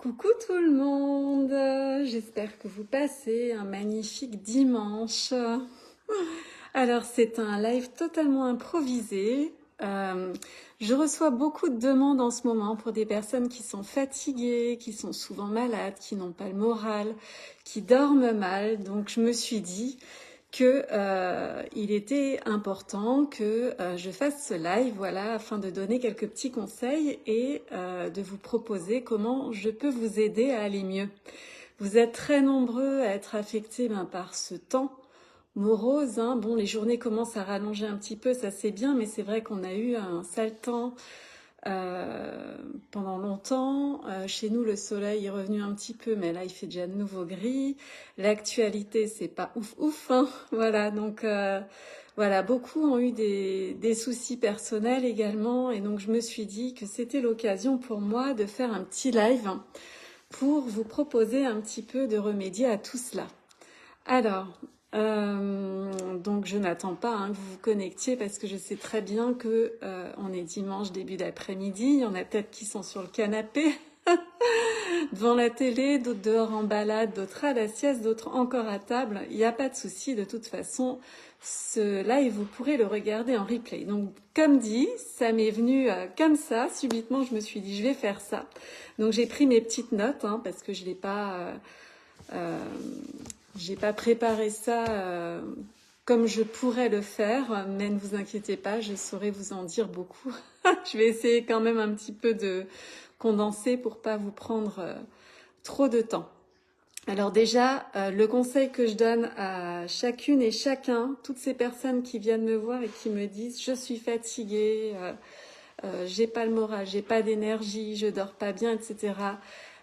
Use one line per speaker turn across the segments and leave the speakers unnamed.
Coucou tout le monde, j'espère que vous passez un magnifique dimanche. Alors c'est un live totalement improvisé. Je reçois beaucoup de demandes en ce moment pour des personnes qui sont fatiguées, qui sont souvent malades, qui n'ont pas le moral, qui dorment mal. Donc je me suis dit que il était important que je fasse ce live, voilà, afin de donner quelques petits conseils et de vous proposer comment je peux vous aider à aller mieux. Vous êtes très nombreux à être affectés par ce temps morose, hein. Bon, les journées commencent à rallonger un petit peu, ça c'est bien, mais c'est vrai qu'on a eu un sale temps pendant longtemps. Chez nous, le soleil est revenu un petit peu, mais là, il fait déjà de nouveau gris. L'actualité, c'est pas ouf ouf, hein. Voilà, donc voilà, beaucoup ont eu des soucis personnels également, et donc je me suis dit que c'était l'occasion pour moi de faire un petit live pour vous proposer un petit peu de remédier à tout cela. Alors, donc je n'attends pas que vous vous connectiez parce que je sais très bien que on est dimanche début d'après-midi. Il y en a peut-être qui sont sur le canapé devant la télé, d'autres dehors en balade, d'autres à la sieste, d'autres encore à table. Il n'y a pas de souci, de toute façon, ce live vous pourrez le regarder en replay. Donc comme dit, ça m'est venu comme ça, subitement je me suis dit je vais faire ça. Donc j'ai pris mes petites notes parce que je l'ai pas j'ai pas préparé ça comme je pourrais le faire, mais ne vous inquiétez pas, je saurai vous en dire beaucoup. Je vais essayer quand même un petit peu de condenser pour pas vous prendre trop de temps. Alors déjà, le conseil que je donne à chacune et chacun, toutes ces personnes qui viennent me voir et qui me disent « je suis fatiguée, j'ai pas le moral, j'ai pas d'énergie, je dors pas bien, etc. »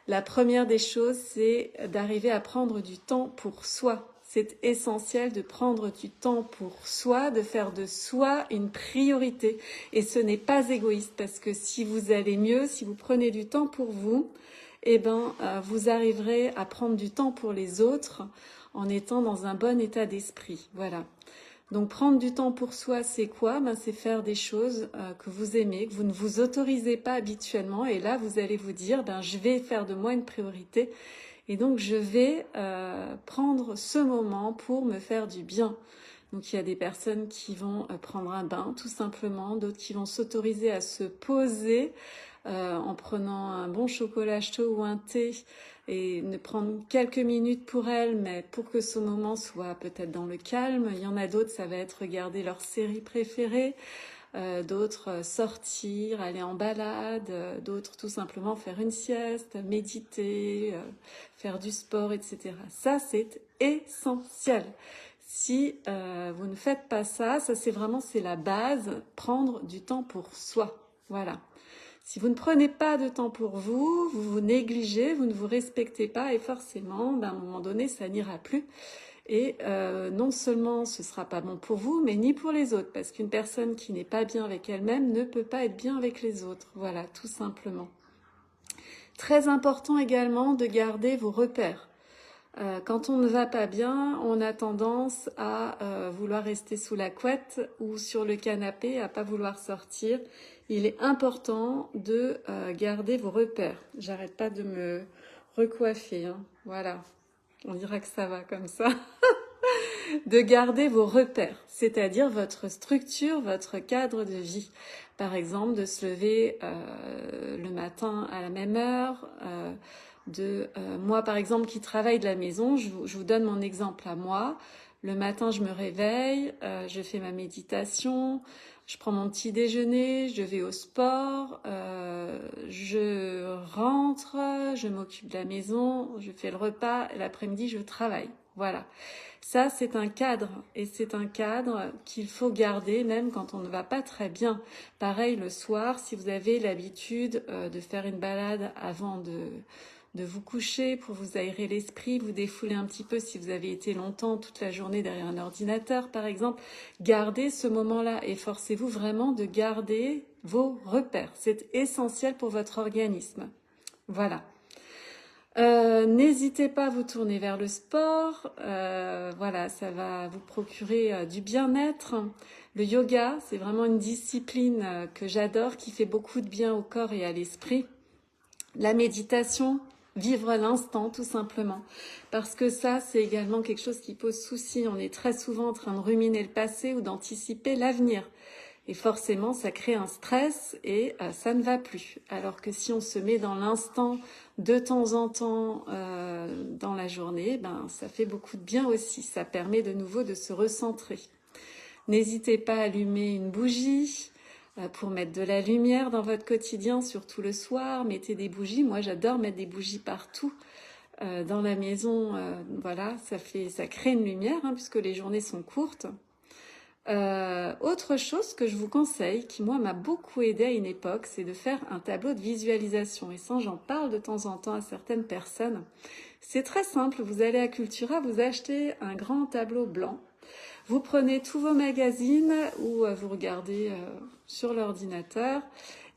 La première des choses, c'est d'arriver à prendre du temps pour soi. C'est essentiel de prendre du temps pour soi, de faire de soi une priorité. Et ce n'est pas égoïste parce que si vous allez mieux, si vous prenez du temps pour vous, vous arriverez à prendre du temps pour les autres en étant dans un bon état d'esprit. Voilà. Donc prendre du temps pour soi, c'est quoi? C'est faire des choses que vous aimez, que vous ne vous autorisez pas habituellement. Et là, vous allez vous dire, je vais faire de moi une priorité. Et donc, je vais prendre ce moment pour me faire du bien. Donc, il y a des personnes qui vont prendre un bain, tout simplement. D'autres qui vont s'autoriser à se poser en prenant un bon chocolat chaud ou un thé et ne prendre quelques minutes pour elles, mais pour que ce moment soit peut-être dans le calme. Il y en a d'autres, ça va être regarder leur série préférée, d'autres sortir, aller en balade, d'autres tout simplement faire une sieste, méditer, faire du sport, etc. Ça, c'est essentiel. Si vous ne faites pas ça, c'est la base, prendre du temps pour soi. Voilà. Si vous ne prenez pas de temps pour vous, vous vous négligez, vous ne vous respectez pas et forcément, à un moment donné, ça n'ira plus. Et non seulement ce sera pas bon pour vous, mais ni pour les autres, parce qu'une personne qui n'est pas bien avec elle-même ne peut pas être bien avec les autres. Voilà, tout simplement. Très important également de garder vos repères. Quand on ne va pas bien, on a tendance à vouloir rester sous la couette ou sur le canapé, à pas vouloir sortir. Il est important de garder vos repères. J'arrête pas de me recoiffer, Voilà, on dira que ça va comme ça. De garder vos repères, c'est-à-dire votre structure, votre cadre de vie. Par exemple, de se lever le matin à la même heure. Moi, par exemple, qui travaille de la maison, je vous donne mon exemple à moi. Le matin, je me réveille, je fais ma méditation, je prends mon petit déjeuner, je vais au sport, je rentre, je m'occupe de la maison, je fais le repas, et l'après-midi, je travaille. Voilà. Ça, c'est un cadre, et c'est un cadre qu'il faut garder même quand on ne va pas très bien. Pareil, le soir, si vous avez l'habitude de faire une balade avant de vous coucher pour vous aérer l'esprit, vous défouler un petit peu si vous avez été longtemps toute la journée derrière un ordinateur, par exemple, gardez ce moment-là et forcez-vous vraiment de garder vos repères. C'est essentiel pour votre organisme. Voilà. N'hésitez pas à vous tourner vers le sport, voilà, ça va vous procurer du bien-être. Le yoga, c'est vraiment une discipline que j'adore, qui fait beaucoup de bien au corps et à l'esprit. La méditation, Vivre l'instant, tout simplement. Parce que ça, c'est également quelque chose qui pose souci. On est très souvent en train de ruminer le passé ou d'anticiper l'avenir. Et forcément, ça crée un stress et ça ne va plus. Alors que si on se met dans l'instant de temps en temps dans la journée, ben, ça fait beaucoup de bien aussi. Ça permet de nouveau de se recentrer. N'hésitez pas à allumer une bougie pour mettre de la lumière dans votre quotidien, surtout le soir. Mettez des bougies. Moi, j'adore mettre des bougies partout dans la maison. Voilà, ça crée une lumière puisque les journées sont courtes. Autre chose que je vous conseille, qui moi m'a beaucoup aidé à une époque, c'est de faire un tableau de visualisation. Et ça, j'en parle de temps en temps à certaines personnes. C'est très simple, vous allez à Cultura, vous achetez un grand tableau blanc. Vous prenez tous vos magazines ou vous regardez sur l'ordinateur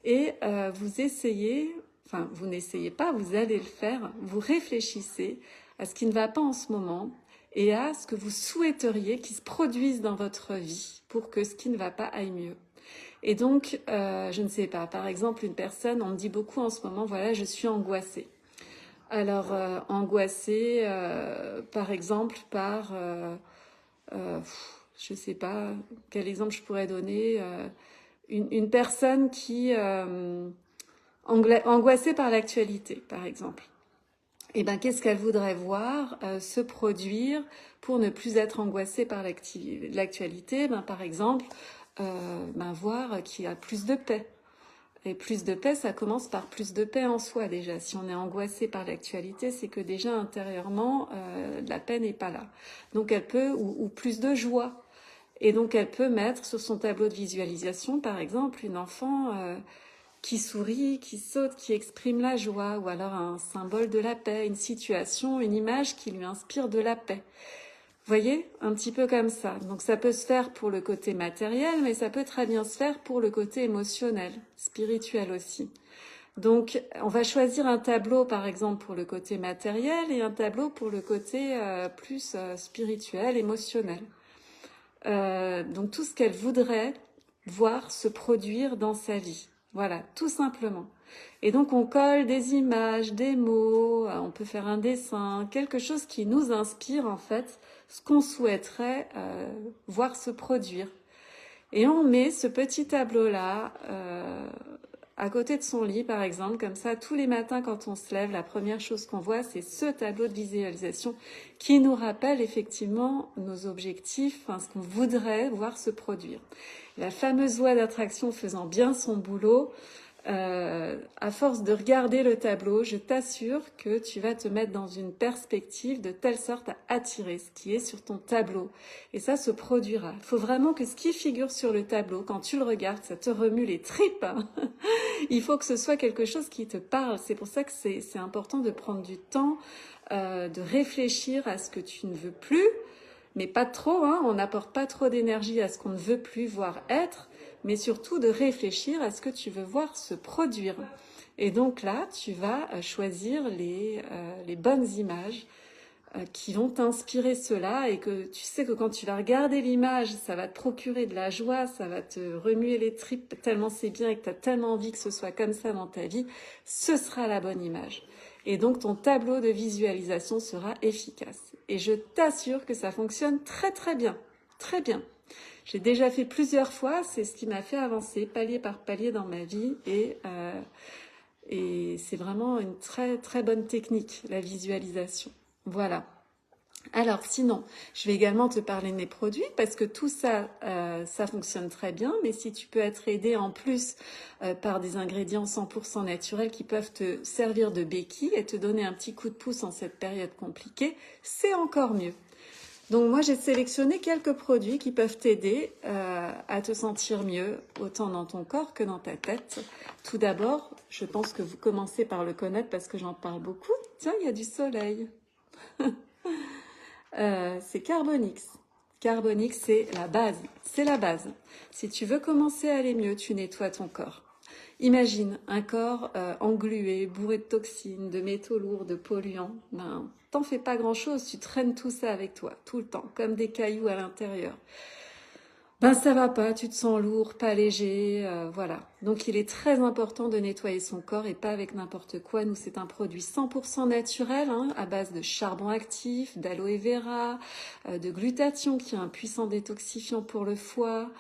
et vous essayez, enfin vous n'essayez pas, vous allez le faire, vous réfléchissez à ce qui ne va pas en ce moment et à ce que vous souhaiteriez qu'il se produise dans votre vie pour que ce qui ne va pas aille mieux. Et donc, je ne sais pas, par exemple, une personne, on me dit beaucoup en ce moment, voilà, je suis angoissée. Alors, angoissée, par exemple, par... je sais pas quel exemple je pourrais donner. Une personne qui angoissée par l'actualité, par exemple. Eh ben, qu'est-ce qu'elle voudrait voir se produire pour ne plus être angoissée par l'actualité? Ben, par exemple, voir qu'il y a plus de paix. Et plus de paix, ça commence par plus de paix en soi déjà. Si on est angoissé par l'actualité, c'est que déjà intérieurement, la paix n'est pas là. Donc elle peut, ou plus de joie. Et donc elle peut mettre sur son tableau de visualisation, par exemple, une enfant qui sourit, qui saute, qui exprime la joie, ou alors un symbole de la paix, une situation, une image qui lui inspire de la paix. Vous voyez, un petit peu comme ça. Donc ça peut se faire pour le côté matériel, mais ça peut très bien se faire pour le côté émotionnel, spirituel aussi. Donc on va choisir un tableau par exemple pour le côté matériel et un tableau pour le côté plus spirituel, émotionnel. Donc tout ce qu'elle voudrait voir se produire dans sa vie. Voilà, tout simplement. Et donc on colle des images, des mots, on peut faire un dessin, quelque chose qui nous inspire en fait ce qu'on souhaiterait voir se produire. Et on met ce petit tableau-là à côté de son lit, par exemple, comme ça, tous les matins quand on se lève, la première chose qu'on voit, c'est ce tableau de visualisation qui nous rappelle effectivement nos objectifs, ce qu'on voudrait voir se produire. La fameuse loi d'attraction faisant bien son boulot, à force de regarder le tableau, je t'assure que tu vas te mettre dans une perspective de telle sorte à attirer ce qui est sur ton tableau. Et ça se produira. Il faut vraiment que ce qui figure sur le tableau, quand tu le regardes, ça te remue les tripes. Il faut que ce soit quelque chose qui te parle. C'est pour ça que c'est important de prendre du temps, de réfléchir à ce que tu ne veux plus, mais pas trop, on n'apporte pas trop d'énergie à ce qu'on ne veut plus voir être, mais surtout de réfléchir à ce que tu veux voir se produire. Et donc là, tu vas choisir les bonnes images qui vont t'inspirer cela et que tu sais que quand tu vas regarder l'image, ça va te procurer de la joie, ça va te remuer les tripes tellement c'est bien et que tu as tellement envie que ce soit comme ça dans ta vie, ce sera la bonne image. Et donc ton tableau de visualisation sera efficace. Et je t'assure que ça fonctionne très très bien, très bien. J'ai déjà fait plusieurs fois, c'est ce qui m'a fait avancer palier par palier dans ma vie et c'est vraiment une très très bonne technique, la visualisation. Voilà. Alors sinon, je vais également te parler de mes produits parce que tout ça, ça fonctionne très bien. Mais si tu peux être aidé en plus par des ingrédients 100% naturels qui peuvent te servir de béquille et te donner un petit coup de pouce en cette période compliquée, c'est encore mieux. Donc moi, j'ai sélectionné quelques produits qui peuvent t'aider à te sentir mieux, autant dans ton corps que dans ta tête. Tout d'abord, je pense que vous commencez par le connaître parce que j'en parle beaucoup. Tiens, il y a du soleil. C'est Carbonix. Carbonix, c'est la base. C'est la base. Si tu veux commencer à aller mieux, tu nettoies ton corps. Imagine un corps englué, bourré de toxines, de métaux lourds, de polluants. Ben, t'en fais pas grand-chose, tu traînes tout ça avec toi, tout le temps, comme des cailloux à l'intérieur. Ben ça va pas, tu te sens lourd, pas léger, voilà. Donc il est très important de nettoyer son corps et pas avec n'importe quoi. Nous c'est un produit 100% naturel, hein, à base de charbon actif, d'aloe vera, de glutathion qui est un puissant détoxifiant pour le foie.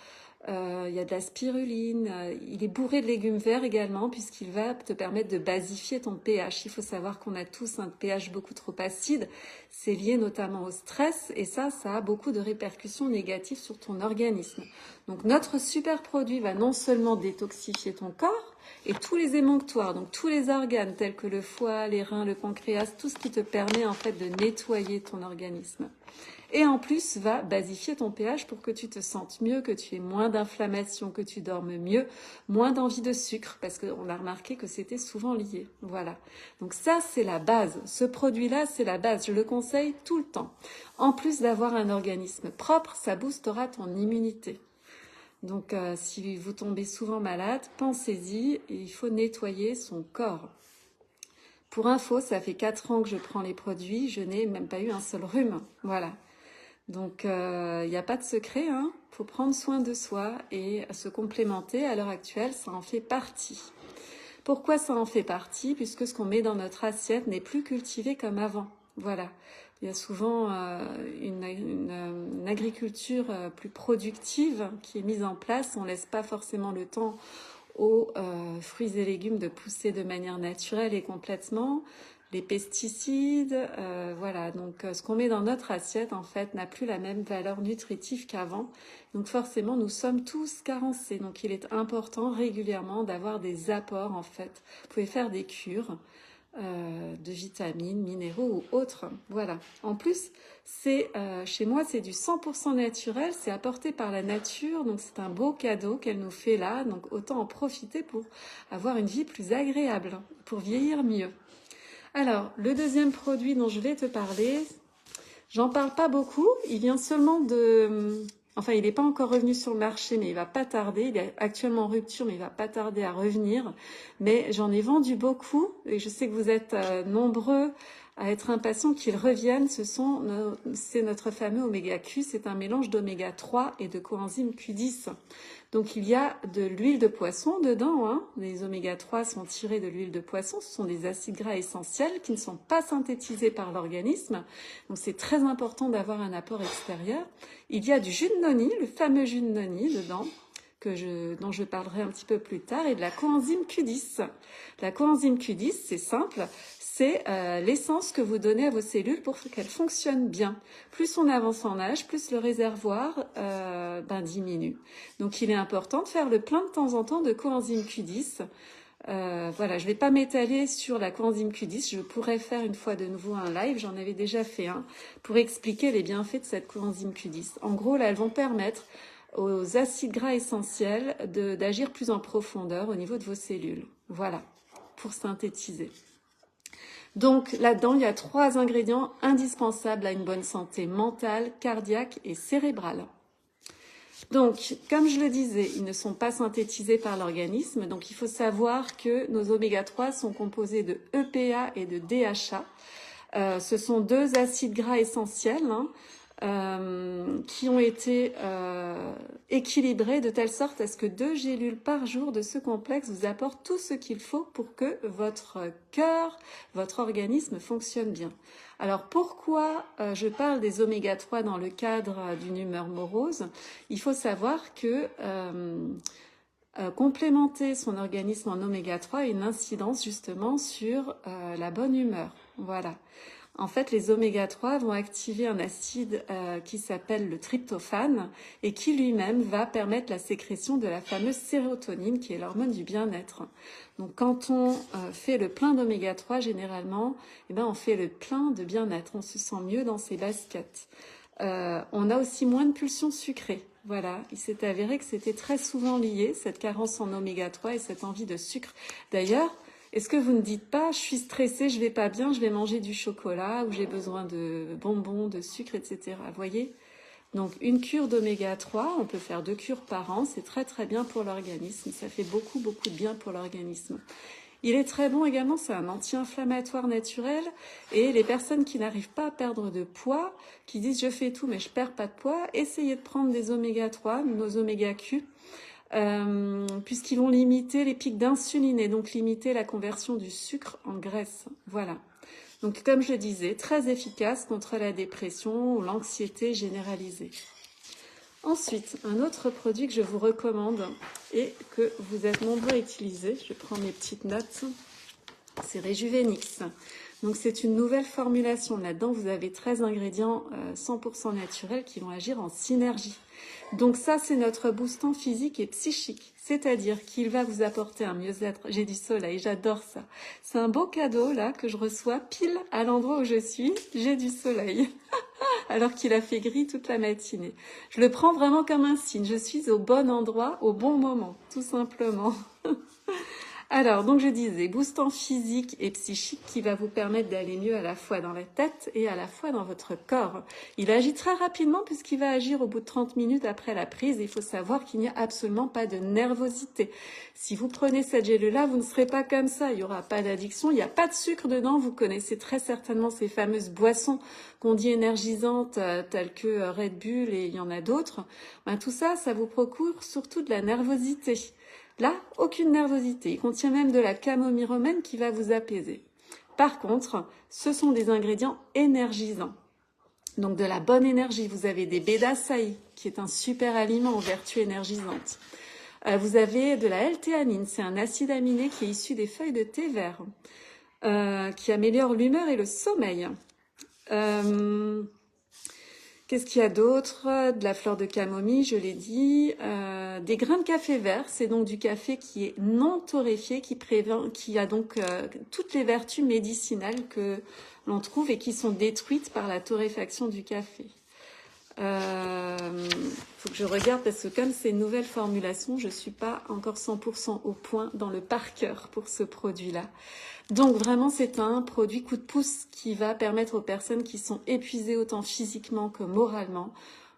Il y a de la spiruline, il est bourré de légumes verts également puisqu'il va te permettre de basifier ton pH. Il faut savoir qu'on a tous un pH beaucoup trop acide, c'est lié notamment au stress et ça a beaucoup de répercussions négatives sur ton organisme. Donc notre super produit va non seulement détoxifier ton corps et tous les émonctoires, donc tous les organes tels que le foie, les reins, le pancréas, tout ce qui te permet en fait de nettoyer ton organisme. Et en plus, va basifier ton pH pour que tu te sentes mieux, que tu aies moins d'inflammation, que tu dormes mieux, moins d'envie de sucre, parce qu'on a remarqué que c'était souvent lié. Voilà. Donc ça, c'est la base. Ce produit-là, c'est la base. Je le conseille tout le temps. En plus d'avoir un organisme propre, ça boostera ton immunité. Donc si vous tombez souvent malade, pensez-y, il faut nettoyer son corps. Pour info, ça fait 4 ans que je prends les produits, je n'ai même pas eu un seul rhume. Voilà. Donc, il n'y a pas de secret, hein. Faut prendre soin de soi et se complémenter. À l'heure actuelle, ça en fait partie. Pourquoi ça en fait partie? Puisque ce qu'on met dans notre assiette n'est plus cultivé comme avant. Voilà. Il y a souvent une agriculture plus productive qui est mise en place. On laisse pas forcément le temps aux fruits et légumes de pousser de manière naturelle et complètement. Les pesticides, voilà. Donc, ce qu'on met dans notre assiette, en fait, n'a plus la même valeur nutritive qu'avant. Donc, forcément, nous sommes tous carencés. Donc, il est important régulièrement d'avoir des apports, en fait. Vous pouvez faire des cures de vitamines, minéraux ou autres. Voilà. En plus, chez moi, c'est du 100% naturel. C'est apporté par la nature. Donc, c'est un beau cadeau qu'elle nous fait là. Donc, autant en profiter pour avoir une vie plus agréable, pour vieillir mieux. Alors, le deuxième produit dont je vais te parler, j'en parle pas beaucoup, il vient seulement de... Enfin, il n'est pas encore revenu sur le marché, mais il va pas tarder. Il est actuellement en rupture, mais il va pas tarder à revenir. Mais j'en ai vendu beaucoup, et je sais que vous êtes nombreux à être impatients qu'il revienne. C'est notre fameux oméga Q, c'est un mélange d'oméga 3 et de coenzyme Q10. Donc il y a de l'huile de poisson dedans, hein. Les oméga 3 sont tirés de l'huile de poisson, ce sont des acides gras essentiels qui ne sont pas synthétisés par l'organisme. Donc c'est très important d'avoir un apport extérieur. Il y a du jus de noni, le fameux jus de noni dedans, dont je parlerai un petit peu plus tard, et de la coenzyme Q10. La coenzyme Q10, c'est simple, c'est l'essence que vous donnez à vos cellules pour qu'elles fonctionnent bien. Plus on avance en âge, plus le réservoir diminue. Donc il est important de faire le plein de temps en temps de coenzyme Q10. Voilà, je ne vais pas m'étaler sur la coenzyme Q10, je pourrais faire une fois de nouveau un live, j'en avais déjà fait un, pour expliquer les bienfaits de cette coenzyme Q10. En gros, là, elles vont permettre aux acides gras essentiels d'agir plus en profondeur au niveau de vos cellules. Voilà, pour synthétiser. Donc là-dedans, il y a 3 ingrédients indispensables à une bonne santé mentale, cardiaque et cérébrale. Donc, comme je le disais, ils ne sont pas synthétisés par l'organisme. Donc, il faut savoir que nos oméga 3 sont composés de EPA et de DHA. Ce sont 2 acides gras essentiels, hein, qui ont été équilibrés de telle sorte à ce que 2 gélules par jour de ce complexe vous apportent tout ce qu'il faut pour que votre cœur, votre organisme fonctionne bien. Alors pourquoi je parle des oméga 3 dans le cadre d'une humeur morose? Il faut savoir que complémenter son organisme en oméga 3 a une incidence justement sur la bonne humeur. Voilà. En fait, les oméga 3 vont activer un acide qui s'appelle le tryptophane et qui lui-même va permettre la sécrétion de la fameuse sérotonine qui est l'hormone du bien-être. Donc quand on fait le plein d'oméga 3, généralement, on fait le plein de bien-être, on se sent mieux dans ses baskets. On a aussi moins de pulsions sucrées. Voilà, il s'est avéré que c'était très souvent lié, cette carence en oméga 3 et cette envie de sucre. D'ailleurs, est-ce que vous ne dites pas, je suis stressée, je vais pas bien, je vais manger du chocolat ou j'ai besoin de bonbons, de sucre, etc. Vous voyez? Donc une cure d'oméga 3, on peut faire 2 cures par an, c'est très très bien pour l'organisme, ça fait beaucoup de bien pour l'organisme. Il est très bon également, c'est un anti-inflammatoire naturel. Et les personnes qui n'arrivent pas à perdre de poids, qui disent je fais tout mais je perds pas de poids, essayez de prendre des oméga 3, nos oméga Q, puisqu'ils vont limiter les pics d'insuline et donc limiter la conversion du sucre en graisse. Voilà. Donc comme je disais, très efficace contre la dépression ou l'anxiété généralisée. Ensuite, un autre produit que je vous recommande et que vous êtes nombreux à utiliser, je prends mes petites notes, c'est Rejuvenix. Donc c'est une nouvelle formulation. Là-dedans, vous avez 13 ingrédients 100% naturels qui vont agir en synergie. Donc ça, c'est notre boostant physique et psychique. C'est-à-dire qu'il va vous apporter un mieux-être. J'ai du soleil, j'adore ça. C'est un beau cadeau là que je reçois pile à l'endroit où je suis. J'ai du soleil. Alors qu'il a fait gris toute la matinée. Je le prends vraiment comme un signe. Je suis au bon endroit, au bon moment, tout simplement. Alors, donc je disais, boostant physique et psychique qui va vous permettre d'aller mieux à la fois dans la tête et à la fois dans votre corps. Il agit très rapidement puisqu'il va agir au bout de 30 minutes après la prise. Et il faut savoir qu'il n'y a absolument pas de nervosité. Si vous prenez cette gélule-là, vous ne serez pas comme ça. Il n'y aura pas d'addiction, il n'y a pas de sucre dedans. Vous connaissez très certainement ces fameuses boissons qu'on dit énergisantes telles que Red Bull et il y en a d'autres. Ben, tout ça, ça vous procure surtout de la nervosité. Là, aucune nervosité. Il contient même de la camomille romaine qui va vous apaiser. Par contre, ce sont des ingrédients énergisants. Donc de la bonne énergie. Vous avez des baies d'açaï, qui est un super aliment aux vertus énergisantes. Vous avez de la L-théanine, c'est un acide aminé qui est issu des feuilles de thé vert, qui améliore l'humeur et le sommeil. Qu'est-ce qu'il y a d'autre? De la fleur de camomille, je l'ai dit. Des grains de café vert, c'est donc du café qui est non torréfié, qui a donc toutes les vertus médicinales que l'on trouve et qui sont détruites par la torréfaction du café. Faut que je regarde parce que comme c'est une nouvelle formulation, je suis pas encore 100% au point dans le par cœur pour ce produit-là. Donc vraiment, c'est un produit coup de pouce qui va permettre aux personnes qui sont épuisées autant physiquement que moralement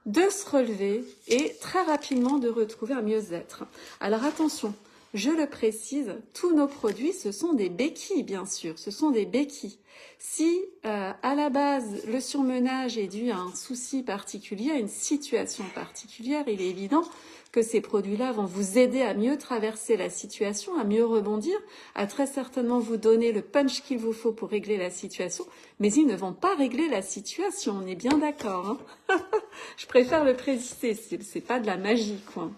de se relever et très rapidement de retrouver un mieux-être. Alors attention, je le précise, tous nos produits, ce sont des béquilles, bien sûr, ce sont des béquilles. Si à la base, le surmenage est dû à un souci particulier, à une situation particulière, il est évident que ces produits-là vont vous aider à mieux traverser la situation, à mieux rebondir, à très certainement vous donner le punch qu'il vous faut pour régler la situation, mais ils ne vont pas régler la situation, on est bien d'accord, hein. Je préfère le préciser, c'est pas de la magie, quoi.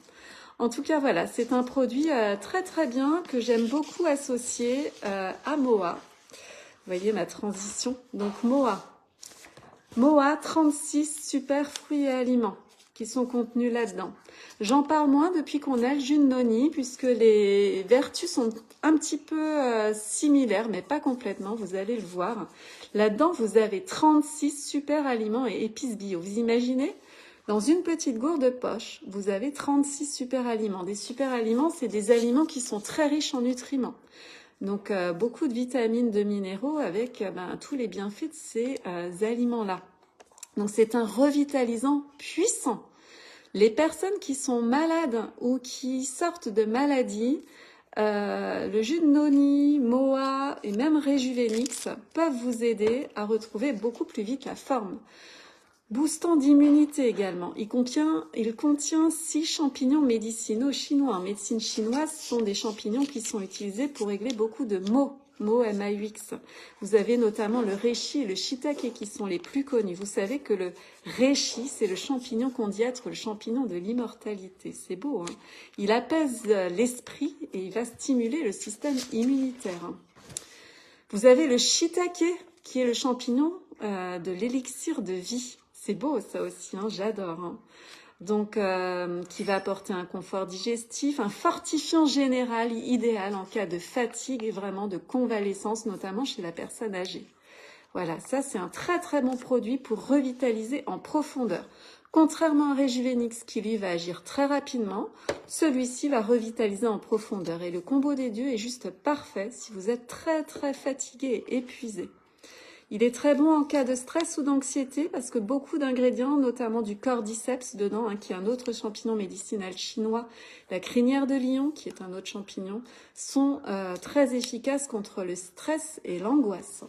En tout cas, voilà, c'est un produit très très bien que j'aime beaucoup associer à Moa. Vous voyez ma transition. Donc Moa. Moa, 36 super fruits et aliments qui sont contenus là-dedans. J'en parle moins depuis qu'on a le jus de noni, puisque les vertus sont un petit peu similaires, mais pas complètement, vous allez le voir. Là-dedans, vous avez 36 super aliments et épices bio. Vous imaginez ? Dans une petite gourde poche, vous avez 36 super aliments. Des super aliments, c'est des aliments qui sont très riches en nutriments. Donc, beaucoup de vitamines, de minéraux avec tous les bienfaits de ces aliments-là. Donc, c'est un revitalisant puissant. Les personnes qui sont malades ou qui sortent de maladie, le jus de noni, Moa et même Rejuvenix peuvent vous aider à retrouver beaucoup plus vite la forme. Boostant d'immunité également. Il contient 6 champignons médicinaux chinois. En médecine chinoise, ce sont des champignons qui sont utilisés pour régler beaucoup de maux. Maux MAUX. Vous avez notamment le reishi et le shiitake qui sont les plus connus. Vous savez que le reishi, c'est le champignon qu'on dit être le champignon de l'immortalité. C'est beau, hein? Il apaise l'esprit et il va stimuler le système immunitaire. Vous avez le shiitake qui est le champignon de l'élixir de vie. C'est beau ça aussi, hein, j'adore. Hein. Donc, qui va apporter un confort digestif, un fortifiant général idéal en cas de fatigue et vraiment de convalescence, notamment chez la personne âgée. Voilà, ça c'est un très très bon produit pour revitaliser en profondeur. Contrairement à Rejuvenix qui lui va agir très rapidement, celui-ci va revitaliser en profondeur. Et le combo des deux est juste parfait si vous êtes très très fatigué et épuisé. Il est très bon en cas de stress ou d'anxiété parce que beaucoup d'ingrédients, notamment du cordyceps dedans, qui est un autre champignon médicinal chinois, la crinière de lion, qui est un autre champignon, sont très efficaces contre le stress et l'angoisse.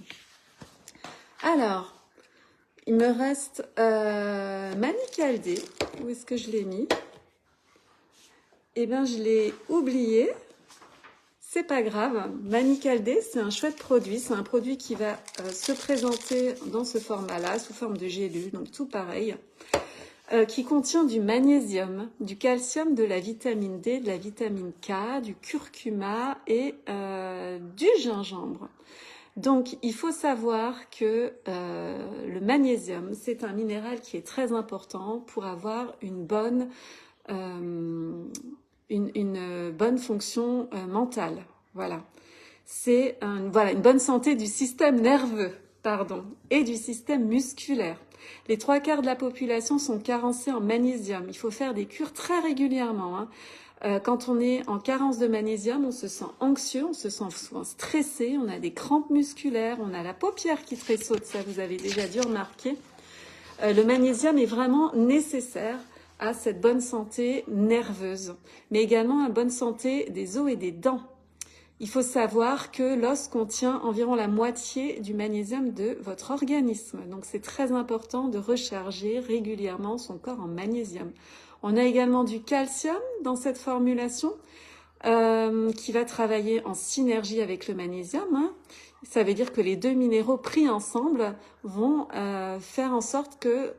Alors, il me reste Manicaldé. Où est-ce que je l'ai mis? Eh bien, je l'ai oublié. C'est pas grave. Manicaldé, c'est un chouette produit. C'est un produit qui va se présenter dans ce format-là, sous forme de gélule, donc tout pareil, qui contient du magnésium, du calcium, de la vitamine D, de la vitamine K, du curcuma et du gingembre. Donc, il faut savoir que le magnésium, c'est un minéral qui est très important pour avoir une bonne fonction mentale. Voilà. C'est une bonne santé du système nerveux, et du système musculaire. Les 3/4 de la population sont carencés en magnésium. Il faut faire des cures très régulièrement. Quand on est en carence de magnésium, on se sent anxieux, on se sent souvent stressé, on a des crampes musculaires, on a la paupière qui tressaute, ça vous avez déjà dû remarquer. Le magnésium est vraiment nécessaire à cette bonne santé nerveuse, mais également à bonne santé des os et des dents. Il faut savoir que l'os contient environ la moitié du magnésium de votre organisme. Donc c'est très important de recharger régulièrement son corps en magnésium. On a également du calcium dans cette formulation qui va travailler en synergie avec le magnésium. Ça veut dire que les deux minéraux pris ensemble vont faire en sorte que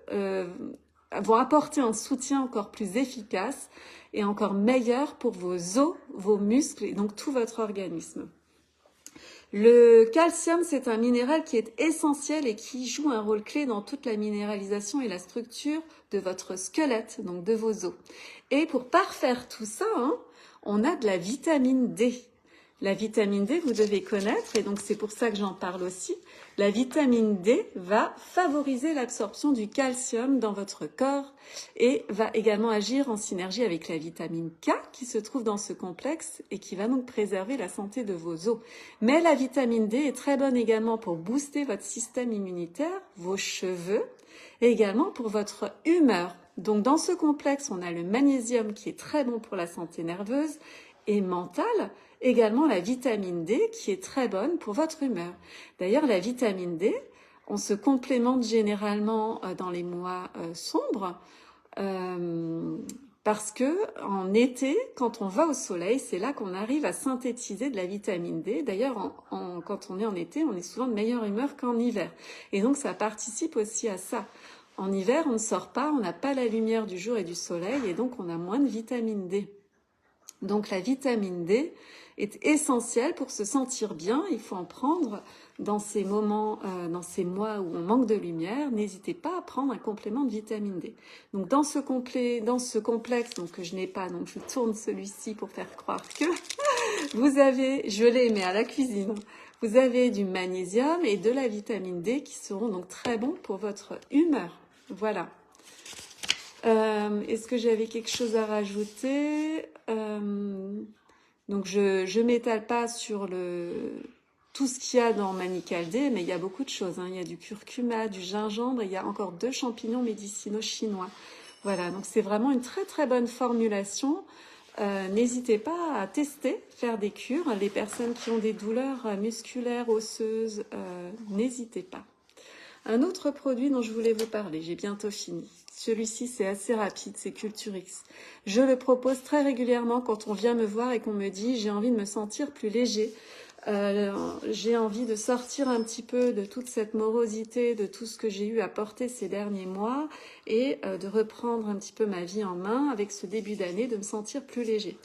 vont apporter un soutien encore plus efficace et encore meilleur pour vos os, vos muscles et donc tout votre organisme. Le calcium, c'est un minéral qui est essentiel et qui joue un rôle clé dans toute la minéralisation et la structure de votre squelette, donc de vos os. Et pour parfaire tout ça, on a de la vitamine D. La vitamine D, vous devez connaître, et donc c'est pour ça que j'en parle aussi. La vitamine D va favoriser l'absorption du calcium dans votre corps et va également agir en synergie avec la vitamine K qui se trouve dans ce complexe et qui va donc préserver la santé de vos os. Mais la vitamine D est très bonne également pour booster votre système immunitaire, vos cheveux et également pour votre humeur. Donc dans ce complexe, on a le magnésium qui est très bon pour la santé nerveuse et mentale, également la vitamine D qui est très bonne pour votre humeur. D'ailleurs, la vitamine D, on se complémente généralement dans les mois sombres parce que en été, quand on va au soleil, c'est là qu'on arrive à synthétiser de la vitamine D. D'ailleurs, quand on est en été, on est souvent de meilleure humeur qu'en hiver. Et donc, ça participe aussi à ça. En hiver, on ne sort pas, on n'a pas la lumière du jour et du soleil et donc on a moins de vitamine D. Donc la vitamine D est essentielle pour se sentir bien. Il faut en prendre dans ces moments, dans ces mois où on manque de lumière. N'hésitez pas à prendre un complément de vitamine D. Donc dans ce complexe, donc que je n'ai pas, donc je tourne celui-ci pour faire croire que vous avez, je l'ai mais à la cuisine, vous avez du magnésium et de la vitamine D qui seront donc très bons pour votre humeur. Voilà. Est-ce que j'avais quelque chose à rajouter? Donc je m'étale pas sur tout ce qu'il y a dans Manicaldé, mais il y a beaucoup de choses. Il y a du curcuma, du gingembre, et il y a encore 2 champignons médicinaux chinois. Voilà, donc c'est vraiment une très très bonne formulation. N'hésitez pas à tester, faire des cures. Les personnes qui ont des douleurs musculaires, osseuses, n'hésitez pas. Un autre produit dont je voulais vous parler, j'ai bientôt fini. Celui-ci, c'est assez rapide, c'est Culturix. Je le propose très régulièrement quand on vient me voir et qu'on me dit « j'ai envie de me sentir plus léger ». J'ai envie de sortir un petit peu de toute cette morosité, de tout ce que j'ai eu à porter ces derniers mois et de reprendre un petit peu ma vie en main avec ce début d'année, de me sentir plus léger.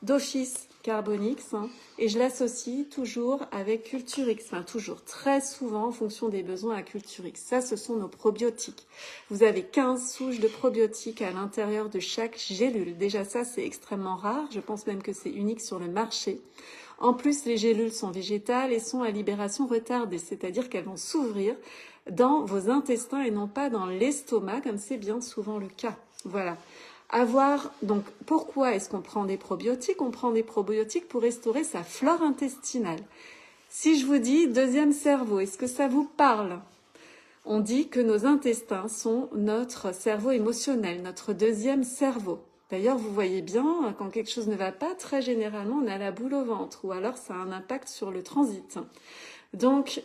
D'office Carbonix, et je l'associe toujours avec Culturix, enfin toujours, très souvent en fonction des besoins à Culturix. Ça, ce sont nos probiotiques. Vous avez 15 souches de probiotiques à l'intérieur de chaque gélule. Déjà ça, c'est extrêmement rare, je pense même que c'est unique sur le marché. En plus, les gélules sont végétales et sont à libération retardée, c'est-à-dire qu'elles vont s'ouvrir dans vos intestins et non pas dans l'estomac, comme c'est bien souvent le cas. Voilà. Donc, pourquoi est-ce qu'on prend des probiotiques? On prend des probiotiques pour restaurer sa flore intestinale. Si je vous dis deuxième cerveau, est-ce que ça vous parle? On dit que nos intestins sont notre cerveau émotionnel, notre deuxième cerveau. D'ailleurs, vous voyez bien, quand quelque chose ne va pas, très généralement, on a la boule au ventre, ou alors ça a un impact sur le transit. Donc,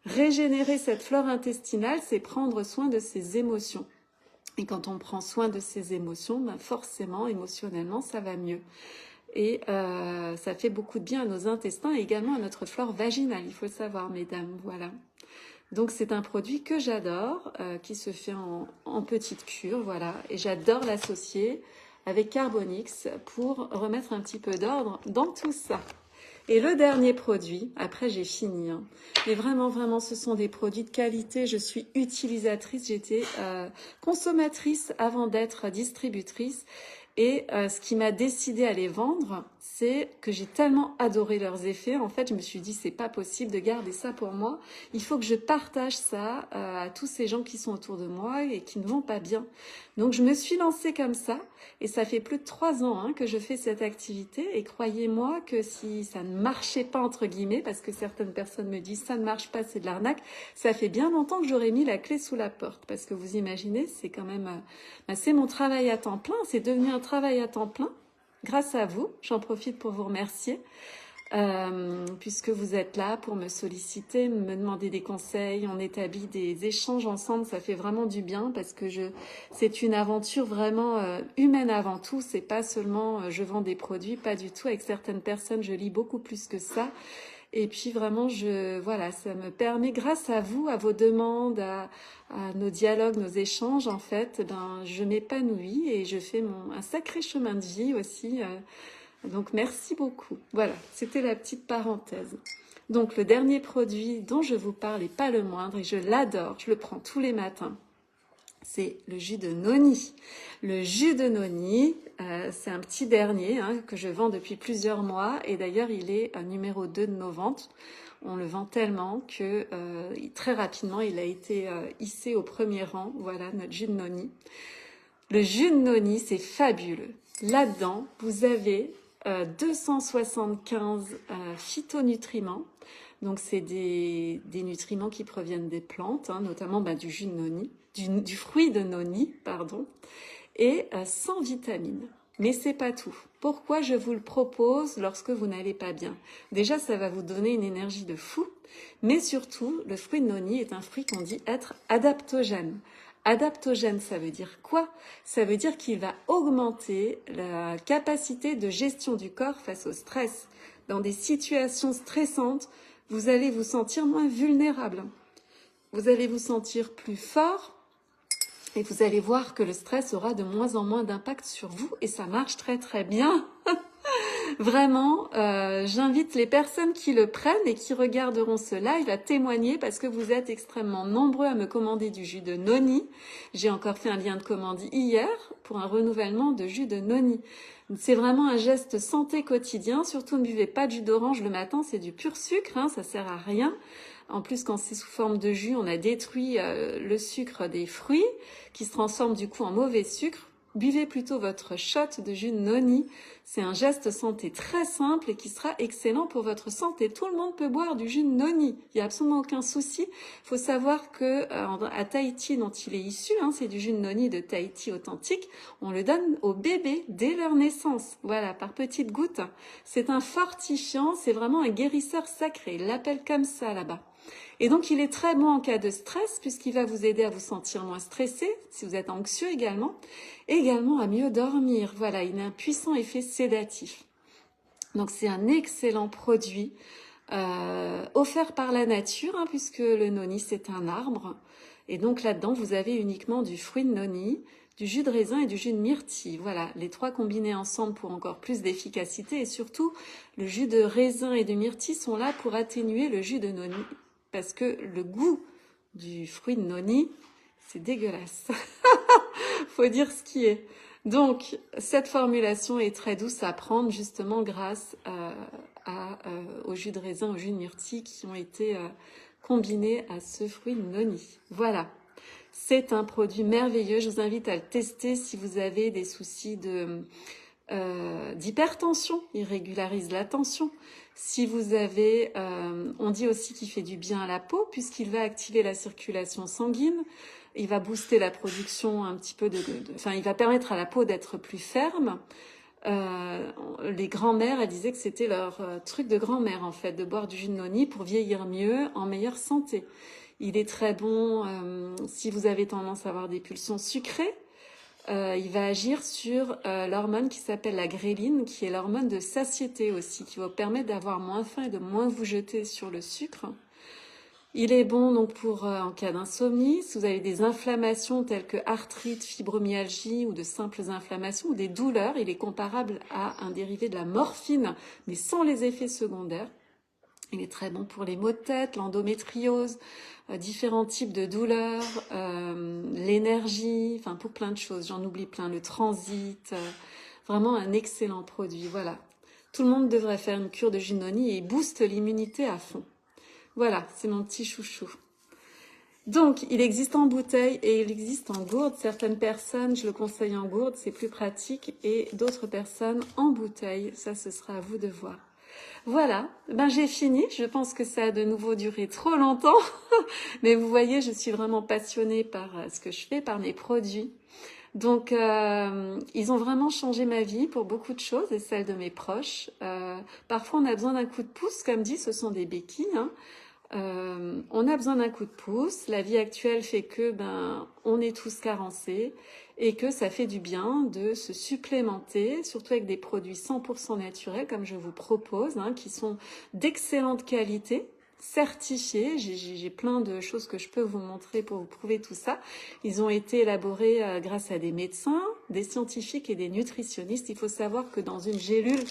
régénérer cette flore intestinale, c'est prendre soin de ses émotions. Et quand on prend soin de ses émotions, ben forcément, émotionnellement, ça va mieux. Et ça fait beaucoup de bien à nos intestins et également à notre flore vaginale, il faut le savoir, mesdames, voilà. Donc c'est un produit que j'adore, qui se fait en petite cure, voilà. Et j'adore l'associer avec Carbonix pour remettre un petit peu d'ordre dans tout ça. Et le dernier produit, après j'ai fini, hein. Mais vraiment, vraiment, ce sont des produits de qualité. Je suis utilisatrice, j'étais consommatrice avant d'être distributrice. Et ce qui m'a décidé à les vendre, c'est que j'ai tellement adoré leurs effets. En fait, je me suis dit, c'est pas possible de garder ça pour moi. Il faut que je partage ça à tous ces gens qui sont autour de moi et qui ne vont pas bien. Donc, je me suis lancée comme ça. Et ça fait plus de 3 ans hein, que je fais cette activité. Et croyez-moi que si ça ne marchait pas, entre guillemets, parce que certaines personnes me disent, ça ne marche pas, c'est de l'arnaque, ça fait bien longtemps que j'aurais mis la clé sous la porte. Parce que vous imaginez, c'est quand même... c'est mon travail à temps plein, c'est devenu un travail à temps plein, grâce à vous. J'en profite pour vous remercier, puisque vous êtes là pour me solliciter, me demander des conseils, on établit des échanges ensemble, ça fait vraiment du bien, parce que c'est une aventure vraiment humaine avant tout, c'est pas seulement je vends des produits, pas du tout, avec certaines personnes je lis beaucoup plus que ça. Et puis vraiment, voilà, ça me permet, grâce à vous, à vos demandes, à nos dialogues, nos échanges, en fait, je m'épanouis et je fais un sacré chemin de vie aussi. Donc merci beaucoup. Voilà, c'était la petite parenthèse. Donc le dernier produit dont je vous parle n'est pas le moindre et je l'adore, je le prends tous les matins. C'est le jus de noni. Le jus de noni, c'est un petit dernier hein, que je vends depuis plusieurs mois et d'ailleurs il est numéro 2 de nos ventes. On le vend tellement que très rapidement il a été hissé au premier rang. Voilà notre jus de noni. Le jus de noni, c'est fabuleux. Là-dedans, vous avez 275 phytonutriments. Donc c'est des nutriments qui proviennent des plantes, hein, notamment du jus de noni, du fruit de noni, pardon, et 100 vitamines. Mais c'est pas tout. Pourquoi je vous le propose lorsque vous n'allez pas bien? Déjà, ça va vous donner une énergie de fou, mais surtout, le fruit de noni est un fruit qu'on dit être adaptogène. Adaptogène, ça veut dire quoi? Ça veut dire qu'il va augmenter la capacité de gestion du corps face au stress. Dans des situations stressantes, vous allez vous sentir moins vulnérable. Vous allez vous sentir plus fort et vous allez voir que le stress aura de moins en moins d'impact sur vous et ça marche très très bien. Vraiment, j'invite les personnes qui le prennent et qui regarderont ce live à témoigner parce que vous êtes extrêmement nombreux à me commander du jus de noni. J'ai encore fait un lien de commande hier pour un renouvellement de jus de noni. C'est vraiment un geste santé quotidien. Surtout, ne buvez pas de jus d'orange le matin, c'est du pur sucre, hein, ça sert à rien. En plus, quand c'est sous forme de jus, on a détruit le sucre des fruits qui se transforme du coup en mauvais sucre. Buvez plutôt votre shot de jus de noni. C'est un geste santé très simple et qui sera excellent pour votre santé. Tout le monde peut boire du jus de noni. Il n'y a absolument aucun souci. Il faut savoir que à Tahiti, dont il est issu, hein, c'est du jus de noni de Tahiti authentique, on le donne aux bébés dès leur naissance. Voilà, par petites gouttes. C'est un fortifiant, c'est vraiment un guérisseur sacré. Ils l'appellent comme ça là-bas. Et donc, il est très bon en cas de stress puisqu'il va vous aider à vous sentir moins stressé, si vous êtes anxieux également, et également à mieux dormir. Voilà, il a un puissant effet sédatif. Donc, c'est un excellent produit offert par la nature, hein, puisque le noni, c'est un arbre. Et donc, là-dedans, vous avez uniquement du fruit de noni, du jus de raisin et du jus de myrtille. Voilà, les trois combinés ensemble pour encore plus d'efficacité. Et surtout, le jus de raisin et de myrtille sont là pour atténuer le jus de noni. Parce que le goût du fruit de noni, c'est dégueulasse. Faut dire ce qui est. Donc, cette formulation est très douce à prendre justement grâce au jus de raisin, au jus de myrtille qui ont été combinés à ce fruit de noni. Voilà. C'est un produit merveilleux. Je vous invite à le tester si vous avez des soucis d'hypertension. Il régularise la tension. Si vous avez, on dit aussi qu'il fait du bien à la peau puisqu'il va activer la circulation sanguine, il va booster la production un petit peu enfin, il va permettre à la peau d'être plus ferme. Les grands-mères, elles disaient que c'était leur truc de grand-mère en fait, de boire du jus de noni pour vieillir mieux, en meilleure santé. Il est très bon si vous avez tendance à avoir des pulsions sucrées. Il va agir sur l'hormone qui s'appelle la gréline, qui est l'hormone de satiété aussi, qui va vous permettre d'avoir moins faim et de moins vous jeter sur le sucre. Il est bon donc pour en cas d'insomnie, si vous avez des inflammations telles que arthrite, fibromyalgie ou de simples inflammations ou des douleurs, il est comparable à un dérivé de la morphine, mais sans les effets secondaires. Il est très bon pour les maux de tête, l'endométriose, différents types de douleurs, l'énergie, enfin pour plein de choses. J'en oublie plein, le transit, vraiment un excellent produit. Voilà, tout le monde devrait faire une cure de jus de noni et il booste l'immunité à fond. Voilà, c'est mon petit chouchou. Donc, il existe en bouteille et il existe en gourde. Certaines personnes, je le conseille en gourde, c'est plus pratique, et d'autres personnes en bouteille. Ça, ce sera à vous de voir. Voilà, ben j'ai fini. Je pense que ça a de nouveau duré trop longtemps. Mais vous voyez, je suis vraiment passionnée par ce que je fais, par mes produits. Donc, ils ont vraiment changé ma vie pour beaucoup de choses et celle de mes proches. Parfois, on a besoin d'un coup de pouce, comme dit, ce sont des béquilles. Hein. On a besoin d'un coup de pouce. La vie actuelle fait que on est tous carencés et que ça fait du bien de se supplémenter, surtout avec des produits 100% naturels comme je vous propose, hein, qui sont d'excellente qualité, certifiés. J'ai plein de choses que je peux vous montrer pour vous prouver tout ça. Ils ont été élaborés grâce à des médecins, des scientifiques et des nutritionnistes. Il faut savoir que dans une gélule,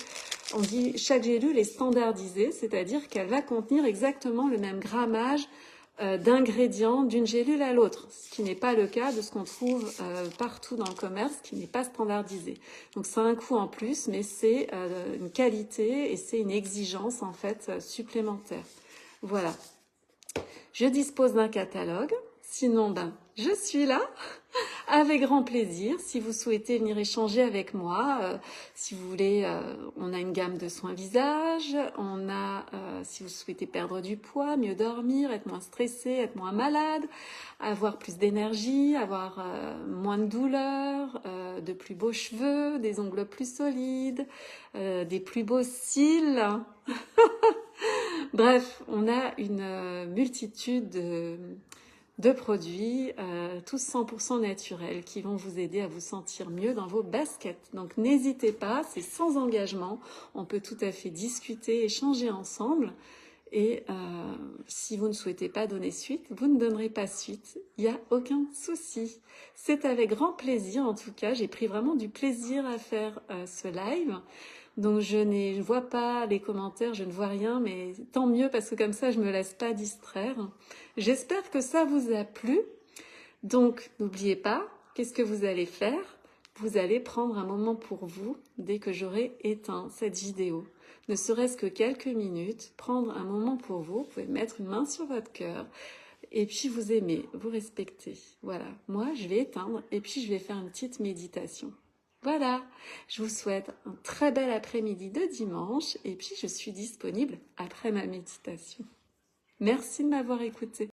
on dit chaque gélule est standardisée, c'est-à-dire qu'elle va contenir exactement le même grammage d'ingrédients d'une gélule à l'autre, ce qui n'est pas le cas de ce qu'on trouve partout dans le commerce, qui n'est pas standardisé. Donc c'est un coût en plus, mais c'est une qualité et c'est une exigence en fait supplémentaire. Voilà. Je dispose d'un catalogue. Sinon, je suis là avec grand plaisir. Si vous souhaitez venir échanger avec moi, si vous voulez, on a une gamme de soins visage. On a, si vous souhaitez perdre du poids, mieux dormir, être moins stressé, être moins malade, avoir plus d'énergie, avoir moins de douleurs, de plus beaux cheveux, des ongles plus solides, des plus beaux cils. Bref, on a une multitude de produits, tous 100% naturels, qui vont vous aider à vous sentir mieux dans vos baskets. Donc n'hésitez pas, c'est sans engagement, on peut tout à fait discuter, échanger ensemble. Et si vous ne souhaitez pas donner suite, vous ne donnerez pas suite, il n'y a aucun souci. C'est avec grand plaisir, en tout cas, j'ai pris vraiment du plaisir à faire ce live. Donc je ne vois pas les commentaires, je ne vois rien, mais tant mieux parce que comme ça je me laisse pas distraire. J'espère que ça vous a plu. Donc n'oubliez pas, qu'est-ce que vous allez faire? Vous allez prendre un moment pour vous dès que j'aurai éteint cette vidéo. Ne serait-ce que quelques minutes, prendre un moment pour vous. Vous pouvez mettre une main sur votre cœur et puis vous aimez, vous respectez. Voilà, moi je vais éteindre et puis je vais faire une petite méditation. Voilà, je vous souhaite un très bel après-midi de dimanche et puis je suis disponible après ma méditation. Merci de m'avoir écouté.